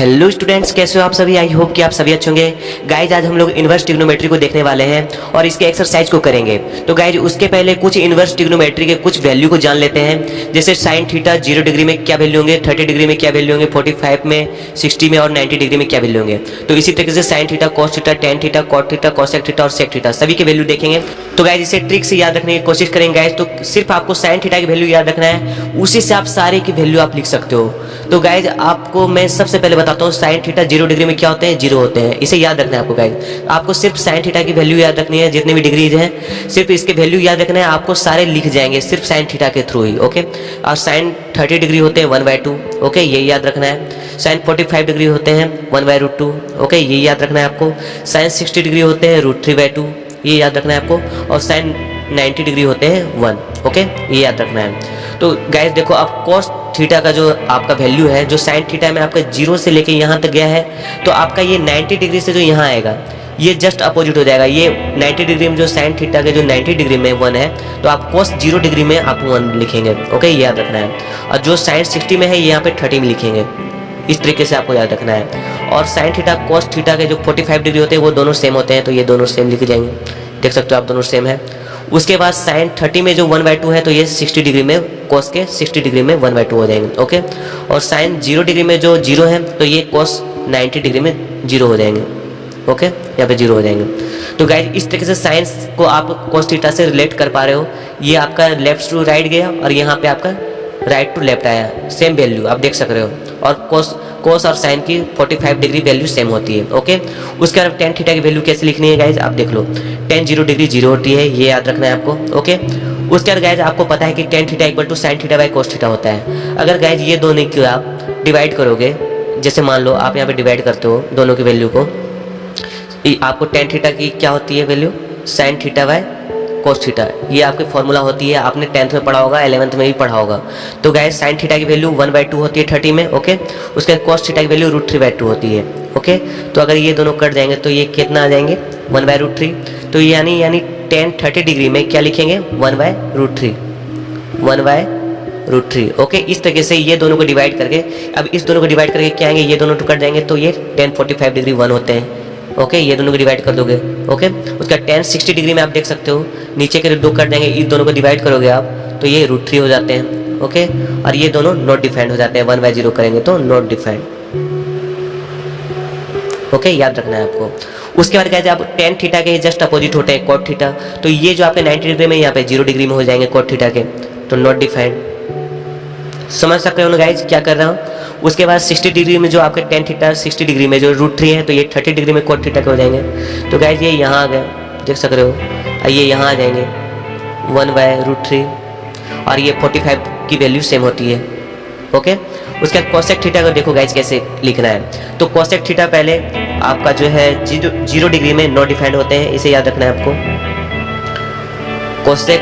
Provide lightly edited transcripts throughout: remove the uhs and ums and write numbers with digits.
Hello students, कैसे हो आप सभी। आई होप कि आप सभी अच्छे होंगे। गाइज आज हम लोग इन्वर्स ट्रिग्नोमेट्री को देखने वाले हैं और इसके एक्सरसाइज को करेंगे। तो गाइज उसके पहले कुछ इन्वर्स ट्रिग्नोमेट्री के कुछ वैल्यू को जान लेते हैं। जैसे साइन थीटा 0 डिग्री में क्या वैल्यू होंगे, 30 डिग्री में क्या वैल्यू होंगे, 45 में, 60 में और 90 डिग्री में क्या वैल्यू होंगे। तो इसी तरीके से sine theta, cos theta, tan theta, cot theta, cosec theta और सेक थीटा सभी के वैल्यू देखेंगे। तो गाइज इसे ट्रिक से याद रखने की कोशिश करेंगे। गाइज तो सिर्फ आपको साइन थीटा की वैल्यू याद रखना है, उसी से आप सारे की वैल्यू आप लिख सकते हो। तो गाइज आपको मैं सबसे पहले बताता हूँ साइन थीटा 0 डिग्री में क्या होते हैं, 0 होते हैं। इसे याद रखना है आपको। गाइज आपको सिर्फ साइन थीटा की वैल्यू याद रखनी है, जितने भी डिग्रीज हैं सिर्फ इसके वैल्यू याद रखना है। आपको सारे लिख जाएंगे सिर्फ साइन थीटा के थ्रू ही। ओके, और साइन 30 डिग्री होते हैं 1/2। ओके, ये याद रखना है। साइन 45 डिग्री होते हैं 1/√2। ओके, ये याद रखना है आपको। साइन 60 डिग्री होते हैं √3/2, ये याद रखना है आपको। और साइन 90 डिग्री होते हैं 1। ओके, ये याद रखना है। तो गाइज देखो, अब कॉस थीटा का जो आपका वैल्यू है, जो साइन थीटा में आपका 0 से लेके यहाँ तक गया है, तो आपका ये 90 डिग्री से जो यहाँ आएगा ये जस्ट अपोजिट हो जाएगा। ये 90 डिग्री में जो साइन थीटा के जो 90 डिग्री में 1 है, तो आप कॉस 0 डिग्री में आप 1 लिखेंगे। ओके, ये याद रखना है। और जो साइन 60 में है ये यहाँ पे 30 में लिखेंगे। इस तरीके से आपको याद रखना है। और साइन थीटा कॉस थीटा के जो 45 डिग्री होते हैं वो दोनों सेम होते हैं, तो ये दोनों सेम लिखे जाएंगे। देख सकते हो आप, दोनों सेम है। उसके बाद साइन 30 में जो 1/2 है, तो ये 60 डिग्री में कॉस के 60 डिग्री में 1/2 हो जाएंगे। ओके, और साइन 0 डिग्री में जो 0 है, तो ये कॉस 90 डिग्री में 0 हो जाएंगे। ओके, यहाँ पे 0 हो जाएंगे। तो गाइज इस तरीके से साइंस को आप कॉस थीटा से रिलेट कर पा रहे हो। ये आपका लेफ्ट टू राइट गया और यहाँ पे आपका राइट टू लेफ्ट आया, सेम वैल्यू आप देख सक रहे हो। और कॉस और साइन की 45 डिग्री वैल्यू सेम होती है। ओके, उसके बाद टेन थीटा की वैल्यू कैसे लिखनी है गाइज, आप देख लो। टेन 0 डिग्री 0 होती है, ये याद रखना है आपको। ओके, उसके बाद गाइज आपको पता है कि tan theta equal to sine theta by cos theta होता है। अगर गाइज ये दोनों की आप डिवाइड करोगे, जैसे मान लो आप यहाँ पे डिवाइड करते हो दोनों की वैल्यू को, आपको टेन थीटा की क्या होती है value, sine theta by cos theta, ये आपकी फॉर्मूला होती है। आपने 10th में पढ़ा होगा, 11th में भी पढ़ा होगा। तो गाइस साइन थीटा की वैल्यू 1/2 होती है 30 में। ओके, उसके बाद कॉस थीटा की वैल्यू √3/2 होती है। ओके, तो अगर ये दोनों कट जाएंगे तो ये कितना आ जाएंगे, 1/√3। तो यानी टेन 30 डिग्री में क्या लिखेंगे, 1/√3, 1/√3। ओके, इस तरीके से ये दोनों को डिवाइड करके, अब इस दोनों को डिवाइड करके क्या आएंगे, ये दोनों तो कट जाएंगे, तो ये टेन 45 डिग्री 1 होते हैं। ओके, ये दोनों को डिवाइड कर दोगे। ओके, उसका टेन 60 डिग्री में आप देख सकते हो, नीचे के दो कट जाएंगे, इस दोनों को डिवाइड करोगे आप तो ये √3 हो जाते हैं। ओके, और ये दोनों नॉट डिफाइंड हो जाते हैं, 1/0 करेंगे तो नॉट डिफाइंड। ओके, याद रखना है आपको। उसके बाद कहते हैं अब टेन थीटा के जस्ट अपोजिट होते हैं कॉट थीटा, तो ये जो आपके 90 डिग्री में यहाँ पे 0 डिग्री में हो जाएंगे कॉट थीटा के, तो नॉट डिफाइंड। समझ सकते हो ना गाइज क्या कर रहा हूँ। उसके बाद 60 डिग्री में जो आपके टेन थीटा 60 डिग्री में जो √3 है, तो ये 30 डिग्री में कॉट थीटा के हो जाएंगे। तो गाइज ये यहाँ आ गए, देख सक रहे हो, ये यहाँ आ जाएंगे 1/√3, और ये 45 की वैल्यू सेम होती है। ओके, उसके बाद कॉसेक थीटा को देखो गाइज कैसे लिखना है। तो कॉसेक थीटा पहले आपका जो है 0 डिग्री में नॉट डिफाइंड होते हैं, इसे याद रखना है आपको। कॉसेक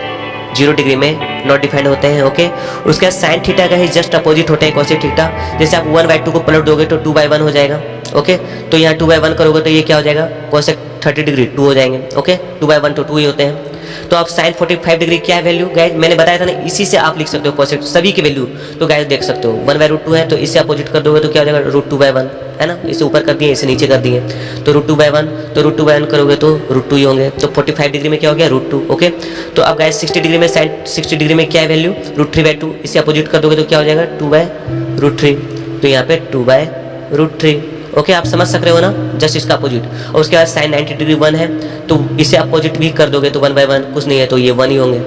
0 डिग्री में नॉट डिफाइंड होते हैं। ओके, उसके बाद साइन थीटा का ही जस्ट अपोजिट होते हैं कॉसेक थीटा। जैसे आप 1/2 को पलट दोगे तो 2/1 हो जाएगा। ओके, तो यहाँ 2/1 करोगे तो ये क्या हो जाएगा, कॉसेक 30 डिग्री 2 हो जाएंगे। ओके, 2/1 तो 2 ही होते हैं। तो आप साइन 45 डिग्री क्या है वैल्यू गाइज, मैंने बताया था ना, इसी से आप लिख सकते हो कॉसेक सभी की वैल्यू। तो गाइज देख सकते हो 1/√2 है, तो इससे अपोजिट कर दोगे तो क्या हो जाएगा, √2/1 है ना। इसे ऊपर कर दिए, इसे नीचे कर दिए, तो √2/1, तो √2/1 करोगे तो √2 ही होंगे। तो 45 डिग्री में क्या हो गया, √2। ओके, तो अब गाइज 60 डिग्री में साइन 60 डिग्री में क्या है वैल्यू, √3/2, इसे अपोजिट कर दोगे तो क्या हो जाएगा, 2/√3। तो यहाँ पे 2/√3। ओके, आप समझ सक रहे हो ना, जस्ट इसका अपोजिट। और उसके बाद साइन 90 डिग्री 1 है, तो इसे अपोजिट भी कर दोगे तो 1/1 कुछ नहीं है, तो ये 1 ही होंगे।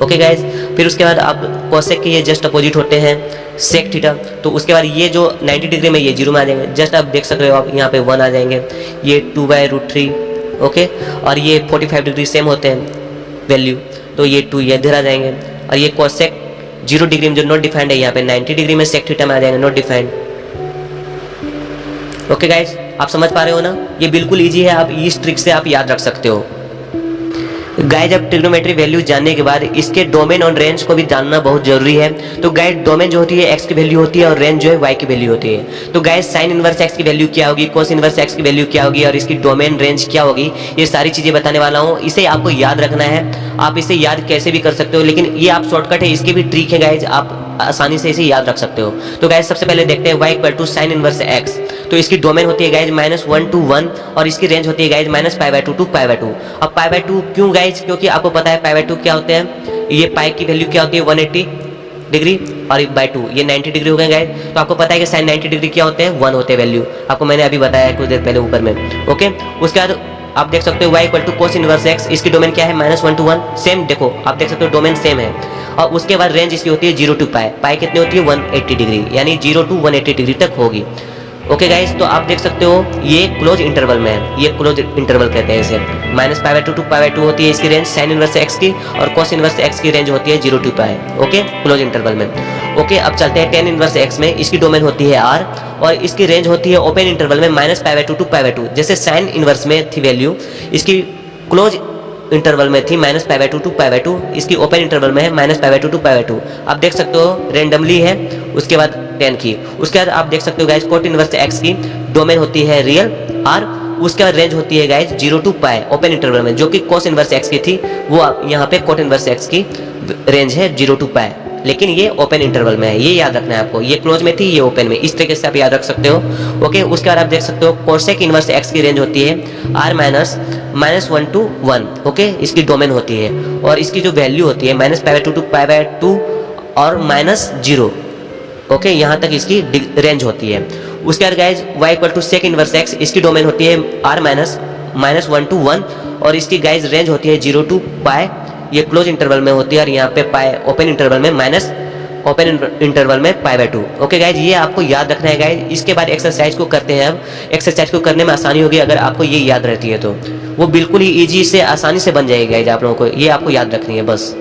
ओके गाइज, फिर उसके बाद आप कॉसेक के ये जस्ट अपोजिट होते हैं सेक थीटा, तो उसके बाद ये जो 90 डिग्री में ये 0 में आ जाएंगे। जस्ट आप देख सक रहे हो, आप यहाँ पे 1 आ जाएंगे, ये 2/√3। ओके, और ये 45 डिग्री सेम होते हैं वैल्यू, तो ये 2 ये इधर आ जाएंगे। और ये कॉसेक 0 डिग्री में जो नॉट डिफाइंड है, यहाँ पे 90 डिग्री में सेक थीटा में आ जाएंगे, नॉट डिफाइंड। ओके गाइज, आप समझ पा रहे हो ना, ये बिल्कुल इजी है, आप इस ट्रिक से आप याद रख सकते हो। गाइज अब ट्रिग्नोमेट्री वैल्यू जानने के बाद इसके डोमेन और रेंज को भी जानना बहुत जरूरी है। तो गाइज डोमेन जो होती है x की वैल्यू होती है और रेंज जो है y की वैल्यू होती है। तो गाइज साइन इनवर्स x की वैल्यू क्या होगी, कोस इनवर्स x की वैल्यू क्या होगी और इसकी डोमेन रेंज क्या होगी, ये सारी चीजें बताने वाला हूँ। इसे आपको याद रखना है, आप इसे याद कैसे भी कर सकते हो, लेकिन ये आप शॉर्टकट है, इसकी भी ट्रिक है गाइज, आप आसानी से इसे याद रख सकते हो। तो गाइज सबसे पहले देखते हैं y = sin इनवर्स x। तो इसकी डोमेन होती है गाइज -1 to 1 और इसकी रेंज होती है गाइज -π/2 to π/2। अब π/2 क्यों गाइज, क्योंकि आपको पता है π/2 क्या होते हैं, ये पाई की वैल्यू क्या होती है 180 डिग्री और बाय 2 ये 90 डिग्री हो गए गाइज। तो आपको पता है कि साइन 90 डिग्री क्या होते हैं, 1 होते हैं वैल्यू, आपको मैंने अभी बताया है कुछ देर पहले ऊपर में। ओके, उसके बाद आप देख सकते हो y equal to cos inverse x, इसकी डोमेन क्या है -1 to 1, सेम देखो आप देख सकते हो डोमेन सेम है। और उसके बाद रेंज इसकी होती है 0 to पाई, पाई कितनी होती है 180 डिग्री, यानी 0 to 180 डिग्री तक होगी। ओके गाइज, तो आप देख सकते हो ये क्लोज इंटरवल में है, ये क्लोज इंटरवल कहते हैं इसे। -π/2 to π/2 होती है इसकी रेंज साइन इनवर्स x की, और कोस इनवर्स x की रेंज होती है 0 to pi. Okay, close interval में। ओके, अब चलते हैं टेन इनवर्स x में, इसकी डोमेन होती है r और इसकी रेंज होती है ओपन इंटरवल में -π/2 to π/2। जैसे साइन इनवर्स में थी वैल्यू, इसकी क्लोज इंटरवल में थी -π/2 to π/2, इसकी ओपन इंटरवल में है -π/2 to π/2। आप देख सकते हो रेंडमली है, उसके बाद 10 की, उसके बाद आप देख सकते हो गाइज कोट इनवर्स x की डोमेन होती है रियल r, उसके बाद रेंज होती है guys 0 to pi open interval में, जो कि कोस इनवर्स x की थी, वो यहाँ पे कोट इनवर्स x की रेंज है 0 to पाई, लेकिन ये ओपन इंटरवल में है, ये याद रखना है आपको, ये क्लोज में थी ये ओपन में, इस तरीके से आप याद रख सकते हो। ओके, उसके बाद आप देख सकते हो कोसेक इनवर्स x की रेंज होती है r -1 to 1। ओके, इसकी डोमेन होती है और इसकी जो वैल्यू होती है -π/2 to π/2 और -0। ओके, यहाँ तक इसकी रेंज होती है। उसके बाद guys y equal to sec inverse x, इसकी डोमेन होती है r -1 to 1 और इसकी गाइज रेंज होती है 0 to पाई, ये क्लोज इंटरवल में होती है, और यहाँ पे पाई ओपन इंटरवल में ओपन इंटरवल में π/2। ओके गाइज, ये आपको याद रखना है गाइज। इसके बाद एक्सरसाइज को करते हैं। अब एक्सरसाइज को करने में आसानी होगी अगर आपको ये याद रहती है, तो वो बिल्कुल ही ईजी से आसानी से बन जाएगी गाइज। आप लोगों को ये आपको याद रखनी है बस।